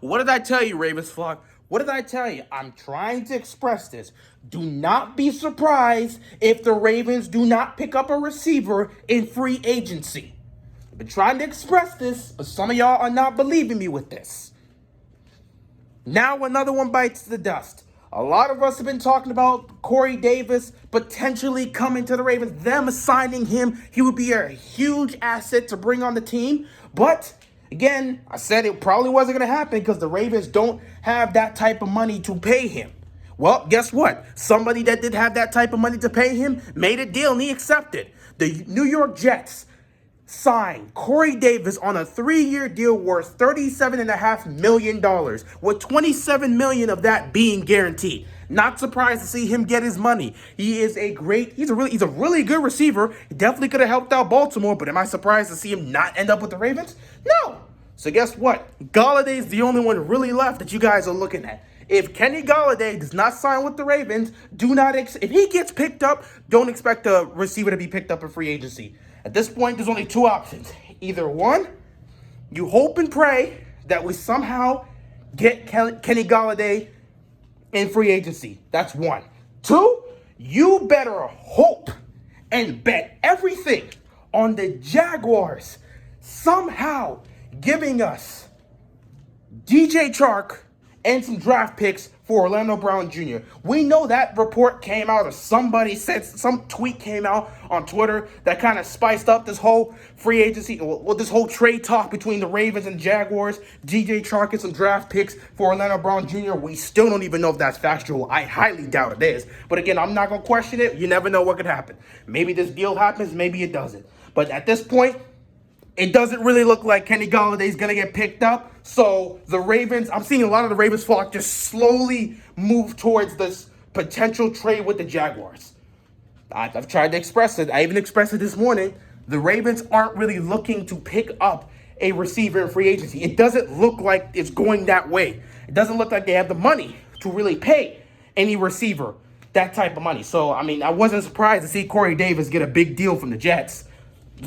What did I tell you, Ravens flock? What did I tell you? I'm trying to express this. Do not be surprised if the Ravens do not pick up a receiver in free agency. I've been trying to express this, but some of y'all are not believing me with this. Now another one bites the dust. A lot of us have been talking about Corey Davis potentially coming to the Ravens, them assigning him. He would be a huge asset to bring on the team. But again, I said it probably wasn't going to happen because the Ravens don't have that type of money to pay him. Well, guess what? Somebody that did have that type of money to pay him made a deal and he accepted. The New York Jets signed Corey Davis on a 3-year deal worth $37.5 million, with $27 million of that being guaranteed. Not surprised to see him get his money. He's a really good receiver. He definitely could have helped out Baltimore, but am I surprised to see him not end up with the Ravens? No. So guess what? Galladay's the only one really left that you guys are looking at. If Kenny Golladay does not sign with the Ravens, if he gets picked up, don't expect a receiver to be picked up in free agency. At this point, there's only two options. Either one, you hope and pray that we somehow get Kenny Golladay in free agency. That's one. Two, you better hope and bet everything on the Jaguars somehow giving us DJ Chark and some draft picks for Orlando Brown Jr. We know that report came out, or somebody said, some tweet came out on Twitter that kind of spiced up this whole free agency, this whole trade talk between the Ravens and Jaguars. DJ Chark and some draft picks for Orlando Brown Jr. We still don't even know if that's factual. I highly doubt it is. But again, I'm not going to question it. You never know what could happen. Maybe this deal happens, maybe it doesn't. But at this point, it doesn't really look like Kenny Golladay is going to get picked up. So the Ravens, I'm seeing a lot of the Ravens flock just slowly move towards this potential trade with the Jaguars. I've tried to express it. I even expressed it this morning. The Ravens aren't really looking to pick up a receiver in free agency. It doesn't look like it's going that way. It doesn't look like they have the money to really pay any receiver that type of money. So, I mean, I wasn't surprised to see Corey Davis get a big deal from the Jets.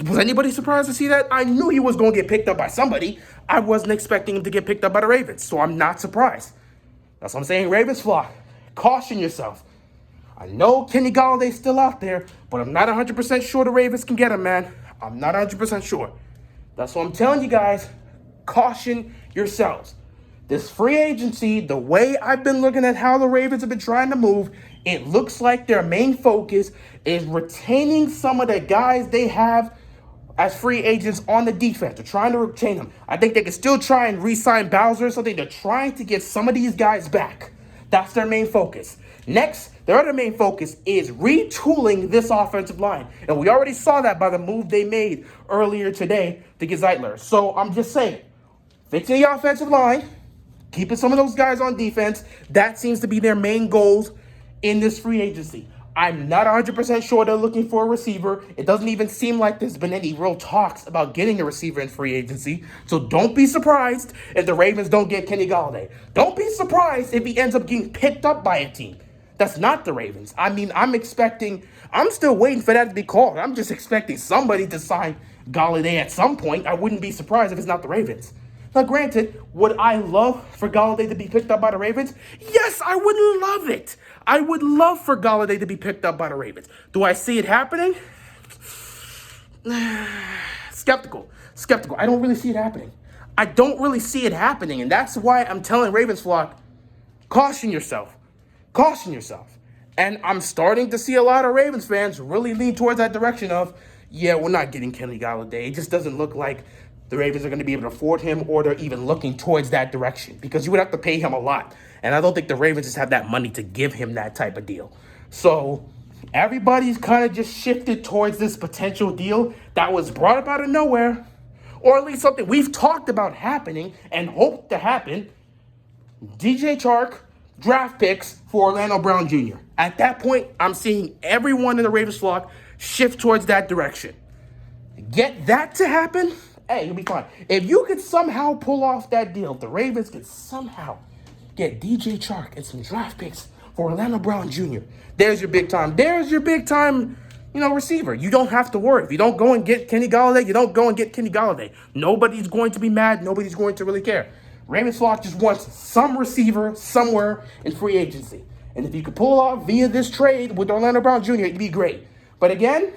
Was anybody surprised to see that? I knew he was going to get picked up by somebody. I wasn't expecting him to get picked up by the Ravens, so I'm not surprised. That's what I'm saying, Ravens flock. Caution yourself. I know Kenny Galladay's still out there, but I'm not 100% sure the Ravens can get him, man. I'm not 100% sure. That's what I'm telling you guys. Caution yourselves. This free agency, the way I've been looking at how the Ravens have been trying to move, it looks like their main focus is retaining some of the guys they have as free agents on the defense. They're trying to retain them. I think they can still try and re-sign Bowser or something. They're trying to get some of these guys back. That's their main focus. Next, their other main focus is retooling this offensive line. And we already saw that by the move they made earlier today to get Zeitler. So I'm just saying, fixing the offensive line, keeping some of those guys on defense, that seems to be their main goals in this free agency. I'm not 100% sure they're looking for a receiver. It doesn't even seem like there's been any real talks about getting a receiver in free agency. So don't be surprised if the Ravens don't get Kenny Golladay. Don't be surprised if he ends up getting picked up by a team that's not the Ravens. I mean, I'm still waiting for that to be called. I'm just expecting somebody to sign Golladay at some point. I wouldn't be surprised if it's not the Ravens. Now, granted, would I love for Golladay to be picked up by the Ravens? Yes, I would love it. I would love for Golladay to be picked up by the Ravens. Do I see it happening? Skeptical. I don't really see it happening. And that's why I'm telling Ravens flock, caution yourself. And I'm starting to see a lot of Ravens fans really lean towards that direction of, yeah, we're not getting Kenny Golladay. It just doesn't look like the Ravens are going to be able to afford him, or they're even looking towards that direction, because you would have to pay him a lot. And I don't think the Ravens just have that money to give him that type of deal. So everybody's kind of just shifted towards this potential deal that was brought up out of nowhere, or at least something we've talked about happening and hoped to happen. DJ Chark, draft picks for Orlando Brown Jr. At that point, I'm seeing everyone in the Ravens flock shift towards that direction. Get that to happen, hey, you'll be fine. If you could somehow pull off that deal, if the Ravens could somehow get DJ Chark and some draft picks for Orlando Brown Jr., there's your big time receiver. You don't have to worry. If you don't go and get Kenny Golladay, you don't go and get Kenny Golladay. Nobody's going to be mad. Nobody's going to really care. Ravens flock just wants some receiver somewhere in free agency. And if you could pull off via this trade with Orlando Brown Jr., it'd be great. But again,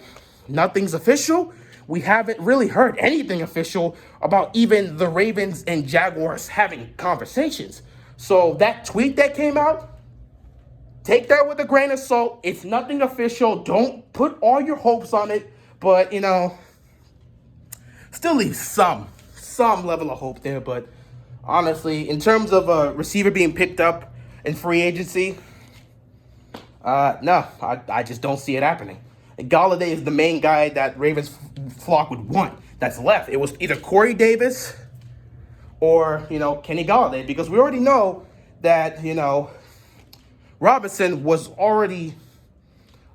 nothing's official. We haven't really heard anything official about even the Ravens and Jaguars having conversations. So that tweet that came out, take that with a grain of salt. It's nothing official. Don't put all your hopes on it. But, still leave some level of hope there. But honestly, in terms of a receiver being picked up in free agency, no, I just don't see it happening. And Golladay is the main guy that Ravens flock would want that's left. It was either Corey Davis or, Kenny Golladay, because we already know that, Robinson was already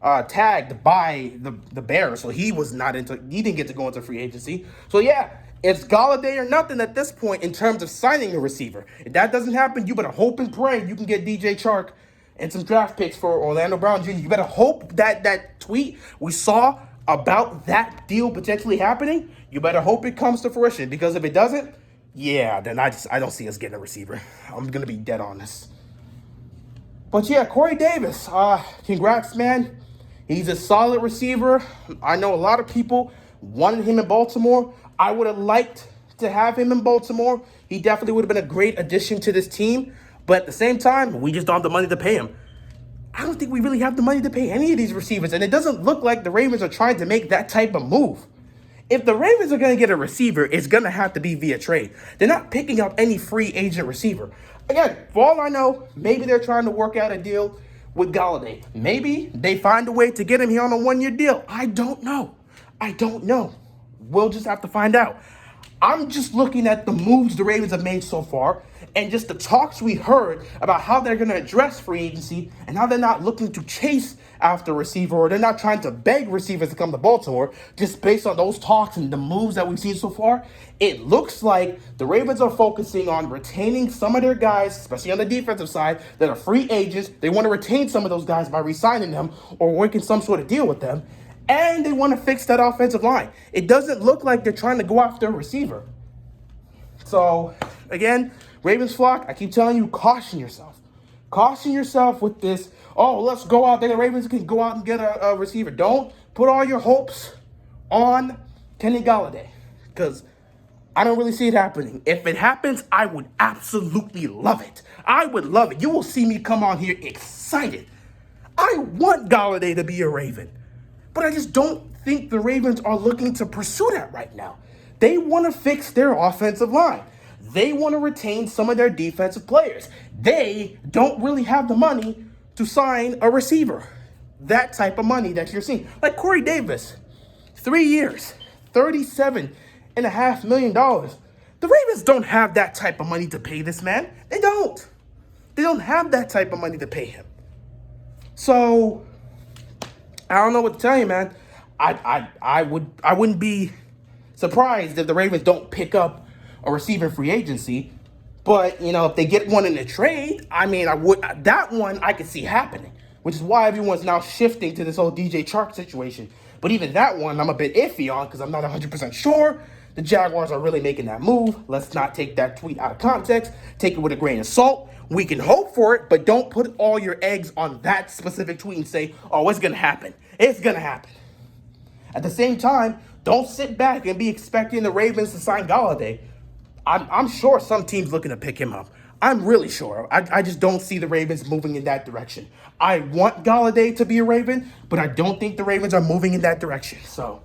tagged by the Bears, so he didn't get to go into free agency. So yeah, it's Golladay or nothing at this point in terms of signing a receiver. If that doesn't happen, you better hope and pray you can get DJ Chark and some draft picks for Orlando Brown Jr. You better hope that tweet we saw about that deal potentially happening, you better hope it comes to fruition, because if it doesn't, yeah, then I don't see us getting a receiver. I'm going to be dead honest. But yeah, Corey Davis, congrats, man. He's a solid receiver. I know a lot of people wanted him in Baltimore. I would have liked to have him in Baltimore. He definitely would have been a great addition to this team. But at the same time, we just don't have the money to pay him. I don't think we really have the money to pay any of these receivers. And it doesn't look like the Ravens are trying to make that type of move. If the Ravens are going to get a receiver, it's going to have to be via trade. They're not picking up any free agent receiver. Again, for all I know, maybe they're trying to work out a deal with Golladay. Maybe they find a way to get him here on a one-year deal. I don't know. We'll just have to find out. I'm just looking at the moves the Ravens have made so far and just the talks we heard about how they're going to address free agency and how they're not looking to chase after a receiver, or they're not trying to beg receivers to come to Baltimore. Just based on those talks and the moves that we've seen so far, it looks like the Ravens are focusing on retaining some of their guys, especially on the defensive side, that are free agents. They want to retain some of those guys by re-signing them or working some sort of deal with them. And they want to fix that offensive line. It doesn't look like they're trying to go after a receiver. So, again, Ravens flock, I keep telling you, caution yourself. Caution yourself with this, let's go out there. The Ravens can go out and get a receiver. Don't put all your hopes on Kenny Golladay, because I don't really see it happening. If it happens, I would absolutely love it. I would love it. You will see me come on here excited. I want Golladay to be a Raven. But I just don't think the Ravens are looking to pursue that right now. They want to fix their offensive line. They want to retain some of their defensive players. They don't really have the money to sign a receiver. That type of money that you're seeing. Like Corey Davis, 3 years, $37.5 million. The Ravens don't have that type of money to pay this man. They don't. They don't have that type of money to pay him. So I don't know what to tell you, man. I wouldn't be surprised if the Ravens don't pick up a receiver free agency. But, if they get one in a trade, that one I could see happening, which is why everyone's now shifting to this whole DJ Chark situation. But even that one, I'm a bit iffy on, because I'm not 100% sure the Jaguars are really making that move. Let's not take that tweet out of context. Take it with a grain of salt. We can hope for it, but don't put all your eggs on that specific tweet and say, it's going to happen. It's going to happen. At the same time, don't sit back and be expecting the Ravens to sign Golladay. I'm sure some team's looking to pick him up. I'm really sure. I just don't see the Ravens moving in that direction. I want Golladay to be a Raven, but I don't think the Ravens are moving in that direction. So,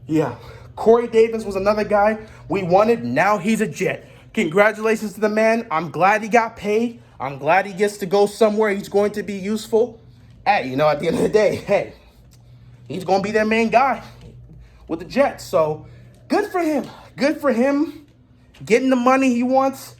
yeah. Corey Davis was another guy we wanted. Now he's a Jet. Congratulations to the man. I'm glad he got paid. I'm glad he gets to go somewhere he's going to be useful. Hey, at the end of the day, he's going to be their main guy with the Jets. So, good for him. Good for him. Getting the money he wants.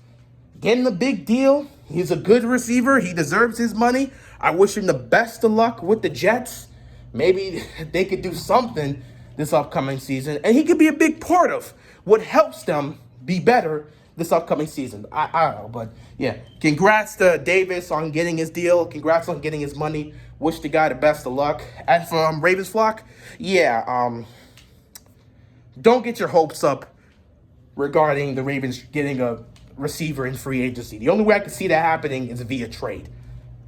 Getting the big deal. He's a good receiver. He deserves his money. I wish him the best of luck with the Jets. Maybe they could do something this upcoming season. And he could be a big part of what helps them be better this upcoming season. I don't know, but yeah, congrats to Davis on getting his deal. Congrats on getting his money. Wish the guy the best of luck. As for Ravens flock, yeah, don't get your hopes up regarding the Ravens getting a receiver in free agency. The only way I can see that happening is via trade.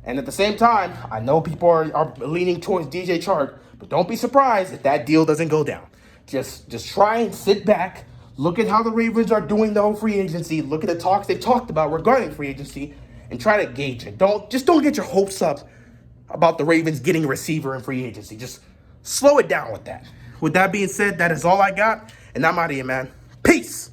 And at the same time, I know people are leaning towards DJ Chark, but don't be surprised if that deal doesn't go down. Just try and sit back, look at how the Ravens are doing the whole free agency, look at the talks they've talked about regarding free agency, and try to gauge it. Don't get your hopes up about the Ravens getting a receiver in free agency. Just slow it down with that. With that being said, that is all I got, and I'm out of here, man. Peace!